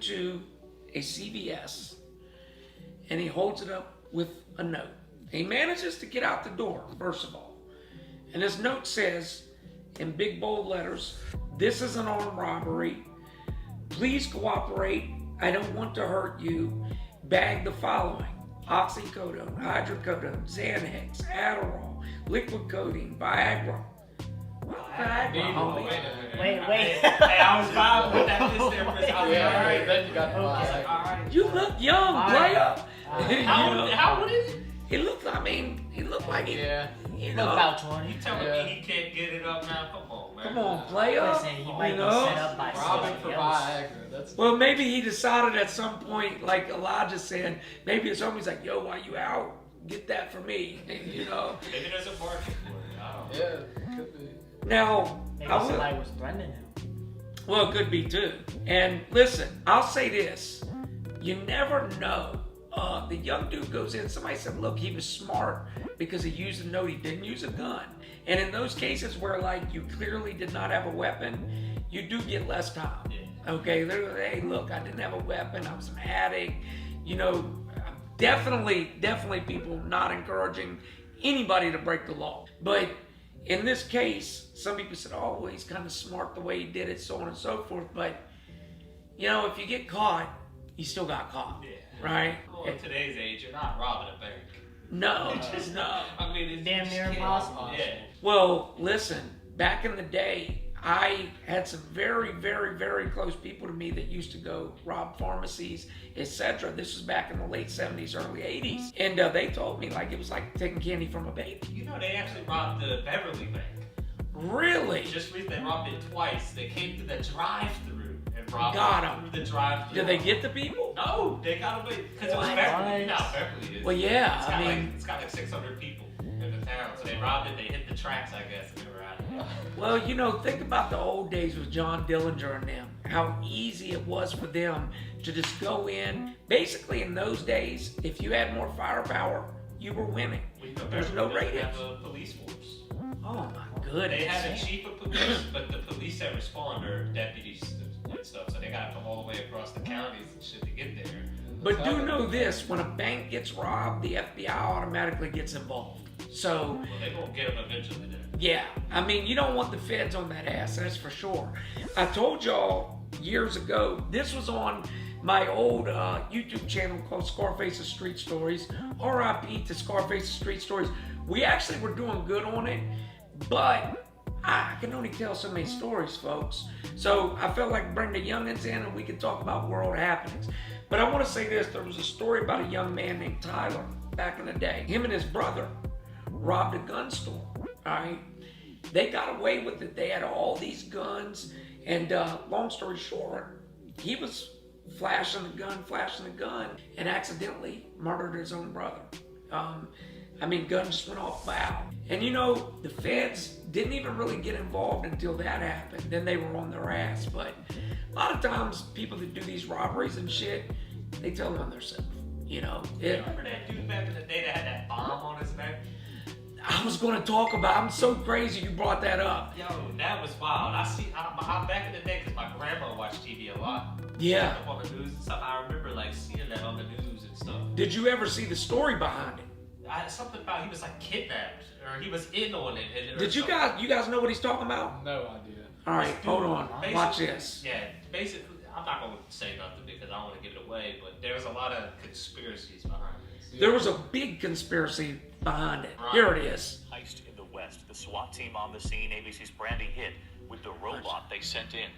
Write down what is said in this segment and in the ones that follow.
into a CVS and he holds it up with a note. He manages to get out the door, first of all. And his note says, in big bold letters, "This is an armed robbery. Please cooperate. I don't want to hurt you. Bag the following: oxycodone, hydrocodone, Xanax, Adderall, liquid codeine, Viagra." Wait. Hey, I was vibing with that list there for a second. Yeah, alright, then you got the Okay, all right. You look young, player. How old is he? He looked like he, Yeah. you Look know. about 20. You telling me he can't get it up now? Come on, man. Come on, player. Listen, he might You be know? set up by Robbing for somebody else. Viagra. That's Well, maybe he decided at some point, like Elijah said, maybe his homie's like, "Yo, while you out, get that for me," you know. Maybe there's a market for it. I don't know. yeah, could be. Now, Maybe I will, somebody was threatening him. well, it could be too. And listen, I'll say this: you never know. The young dude goes in. Somebody said, "Look, he was smart because he used a note. He didn't use a gun." And in those cases where, like, you clearly did not have a weapon, you do get less time. Yeah. Okay, hey, look, I didn't have a weapon. I was an addict. You know, definitely people not encouraging anybody to break the law. But in this case, some people said, "Oh, well, he's kind of smart the way he did it, so on and so forth." But, you know, if you get caught, you still got caught, Yeah. right? Well, in today's age, you're not robbing a bank. No, no. I mean, it's Damn just near can't- impossible. Yeah. Well, listen, back in the day, I had some very, very, very close people to me that used to go rob pharmacies, etc. This was back in the late 70s, early 80s. And they told me like it was like taking candy from a baby. You know, they actually robbed the Beverly Bank. Really? Just recently, they robbed it twice. They came through the drive-through and robbed Got it 'em. through the drive-through. Did they get the people? No, they got away because it was What? Beverly. You know how Beverly is. Well, yeah, It's I got mean- it's got like 600 people in the town, so they robbed it. They hit the tracks, I guess, and they were out of there. Well, you know, think about the old days with John Dillinger and them. How easy it was for them to just go in. Basically, in those days, if you had more firepower, you were winning. We know There's Beverly no doesn't ratings. have a police force. Oh my goodness. They had a chief of police, but the police had responder deputies and stuff, so they got to come all the way across the counties and shit to get there. But do know this, when a bank gets robbed, the FBI automatically gets involved. So, Well, they gonna get them eventually then. yeah, I mean, you don't want the feds on that ass, that's for sure. I told y'all years ago, this was on my old YouTube channel called Scarface's Street Stories. RIP to Scarface's Street Stories. We actually were doing good on it, but I can only tell so many stories, folks. So I felt like bring the youngins in and we could talk about world happenings. But I want to say this, there was a story about a young man named Tyler back in the day. Him and his brother robbed a gun store, all right? They got away with it. They had all these guns, and long story short, he was flashing the gun, and accidentally murdered his own brother. I mean, guns just went off bow. And you know, the feds didn't even really get involved until that happened. Then they were on their ass. But a lot of times, people that do these robberies and shit, they tell on themselves. You know, Remember that dude back in the day that had that bomb on his neck? I was going to talk about. I'm so crazy you brought that up. Yo, that was wild. I back in the day, because my grandma watched TV a lot. Yeah. Up on the news and stuff. I remember like seeing that on the news and stuff. Did you ever see the story behind it? Something about he was like kidnapped or he was in on it. Did you guys know what he's talking about? No idea. All right, hold on. Basically- Watch this. Yeah, basically, I'm not going to say nothing because I don't want to give it away, but there was a lot of conspiracies behind this. There was a big conspiracy behind it. Right. Here it is. Heist in the West. The SWAT team on the scene, ABC's Brandy hit with the robot they sent in.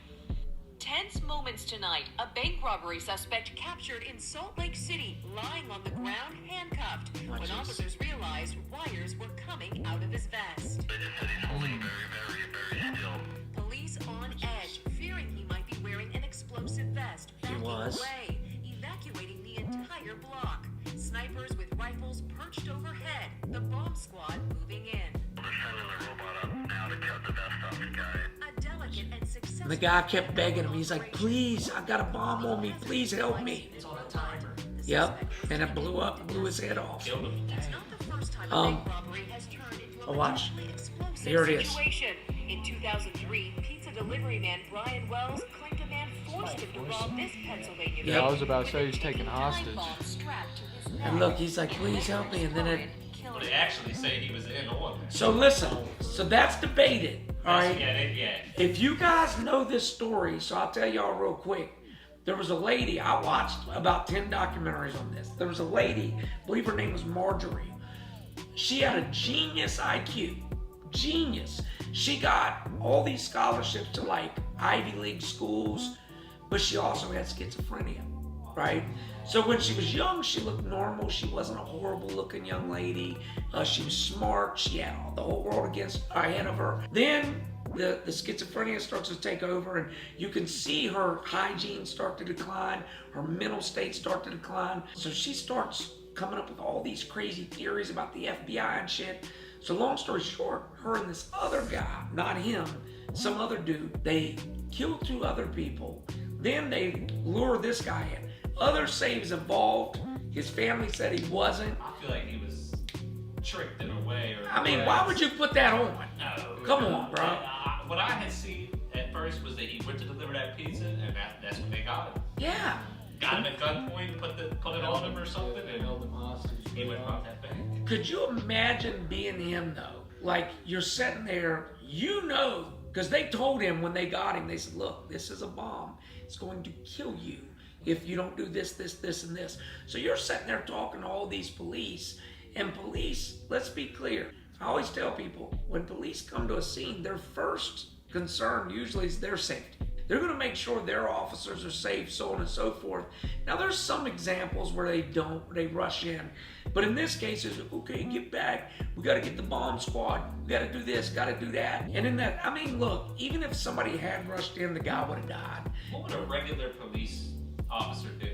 Tense moments tonight. A bank robbery suspect captured in Salt Lake City, lying on the ground, handcuffed, when this. officers realized wires were coming out of his vest. They just said he's holding very still. Police on edge, fearing he might be wearing an explosive vest, backing was. away, evacuating the entire block. Snipers with rifles perched overhead. The bomb squad moving in. They're sending the robot up now to cut the vest off the guy. A delicate and successful. And the guy kept begging him. He's like, please, I got a bomb on me. Please help me. It's on a timer. Yep. And it blew up, blew his head off. Killed him. It's not the first time a Um, bank robbery has turned into a watch. potentially explosive Here it is. situation. In 2003, pizza delivery man Brian Wells claimed a man forced him to rob this Pennsylvania Yeah, I was about to say he's with a taken time hostage. bomb strapped to his And neck. look, he's like, please help me. And then it. Well, they actually say he was in on it. So listen, so that's debated, all right? Yeah. If you guys know this story, so I'll tell y'all real quick. There was a lady, I watched about 10 documentaries on this. There was a lady, I believe her name was Marjorie. She had a genius IQ. Genius. She got all these scholarships to like Ivy League schools, but she also had schizophrenia, right? So when she was young, she looked normal. She wasn't a horrible looking young lady. She was smart. She had the whole world ahead of her. Then the schizophrenia starts to take over, and you can see her hygiene start to decline, her mental state start to decline. So she starts coming up with all these crazy theories about the FBI and shit. So long story short, her and this other guy, not him, some other dude, they killed 2 other people. Then they lure this guy in. Others say he was involved. His family said he wasn't. I feel like he was tricked in a way. Or I mean, why would you put that on? No. Come on, bro. What I had seen at first was that he went to deliver that pizza, and that's when they got him. Yeah. Got him at gunpoint, put it on him or something, They and held him hostage. he went rob that bank. Could you imagine being him though? Like you're sitting there, you know, because they told him when they got him, they said, look, this is a bomb. It's going to kill you if you don't do this, this, this, and this. So you're sitting there talking to all these police, and police, let's be clear. I always tell people, when police come to a scene, their first concern usually is their safety. They're going to make sure their officers are safe, so on and so forth. Now, there's some examples where they rush in. But in this case, it's, okay, get back. We got to get the bomb squad. We got to do this, got to do that. And in that, I mean, look, even if somebody had rushed in, the guy would have died. What would a regular police officer do?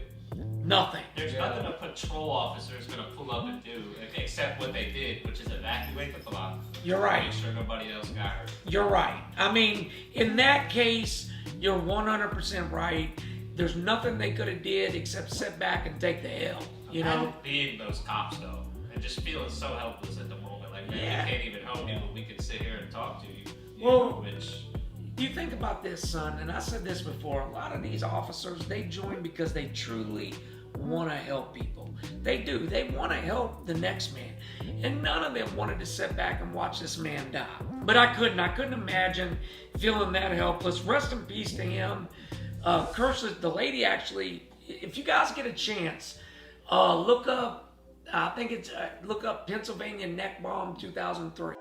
Nothing. There's nothing a patrol officer is going to pull up and do except what they did, which is evacuate the block. You're right. Make sure nobody else got hurt. You're right. I mean, in that case, you're 100% right. There's nothing they could have did except sit back and take the L, you know? Being those cops, though, and just feeling so helpless at the moment. Like, man, Yeah. we can't even help you, but we can sit here and talk to you. Well, Which, you think about this, son, and I said this before, a lot of these officers, they join because they truly want to help people. They do. They want to help the next man. And none of them wanted to sit back and watch this man die. But I couldn't imagine feeling that helpless. Rest in peace to him. Curses, the lady actually, if you guys get a chance, look up, look up Pennsylvania Neck Bomb 2003.